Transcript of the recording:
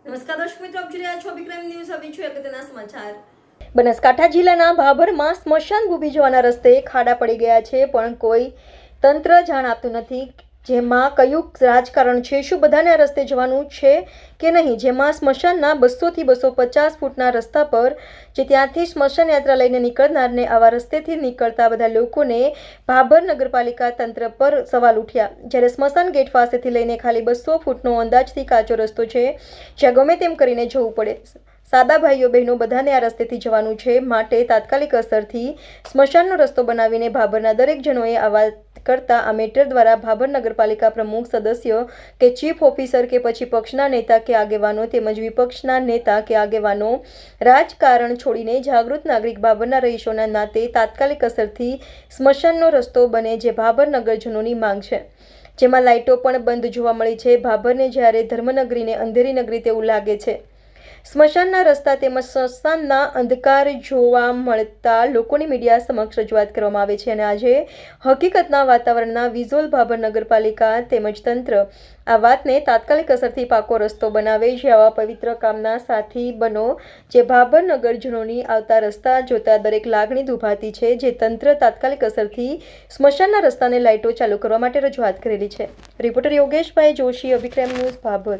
નમસ્કાર દર્શક મિત્રો, આપ જોઈ રહ્યા છો વિક્રમ ન્યૂઝ. હવે જોઈએ અગત્યના સમાચાર. બનાસકાંઠા જિલ્લાના ભાભરમાં સ્મશાન ભૂમિ જવાના રસ્તે ખાડા પડી ગયા છે, પણ કોઈ તંત્ર જાણ આપતું નથી. જેમાં કયું રાજકારણ છે? શું બધાને આ રસ્તે જવાનું છે કે નહીં? જેમાં સ્મશાનના 200 થી 250 ફૂટના રસ્તા પર જે ત્યાંથી સ્મશાન યાત્રા લઈને નીકળનારને આવા રસ્તેથી નીકળતા બધા લોકોને ભાભર નગરપાલિકા તંત્ર પર સવાલ ઉઠ્યા. જ્યારે સ્મશાન ગેટ પાસેથી લઈને ખાલી 200 ફૂટનો અંદાજથી કાચો રસ્તો છે, જ્યાં ગમે તેમ કરીને જવું પડે. સાદા ભાઈઓ બહેનો બધાને આ રસ્તેથી જવાનું છે, માટે તાત્કાલિક અસરથી સ્મશાનનો રસ્તો બનાવીને ભાભરના દરેક જણોએ આ વાત કરતા આ મેટર દ્વારા ભાભર નગરપાલિકા પ્રમુખ, સદસ્ય કે ચીફ ઓફિસર કે પછી પક્ષના નેતા કે આગેવાનો તેમજ વિપક્ષના નેતા કે આગેવાનો રાજકારણ છોડીને જાગૃત નાગરિક ભાભરના રહીશોના નાતે તાત્કાલિક અસરથી સ્મશાનનો રસ્તો બને, જે ભાભર નગરજનોની માંગ છે. જેમાં લાઇટો પણ બંધ જોવા મળી છે. ભાભરને જ્યારે ધર્મનગરીને અંધેરી નગરી તેવું લાગે છે. સ્મશાનના રસ્તા તેમજ સ્મશાનના અંધકાર જોવા મળતા લોકોની મીડિયા સમક્ષ રજૂઆત કરવામાં આવે છે. અને આજે હકીકતના વાતાવરણના વિઝ્યુઅલ ભાભર નગરપાલિકા તેમજ તંત્ર આ વાતને તાત્કાલિક અસરથી પાકો રસ્તો બનાવે, જે આવા પવિત્ર કામના સાથી બનો. જે ભાભર નગરજનોની આવતા રસ્તા જોતા દરેક લાગણી દુભાતી છે, જે તંત્ર તાત્કાલિક અસરથી સ્મશાનના રસ્તાને લાઇટો ચાલુ કરવા માટે રજૂઆત કરેલી છે. રિપોર્ટર યોગેશભાઈ જોશી, અભિક્રમ ન્યૂઝ, ભાભર.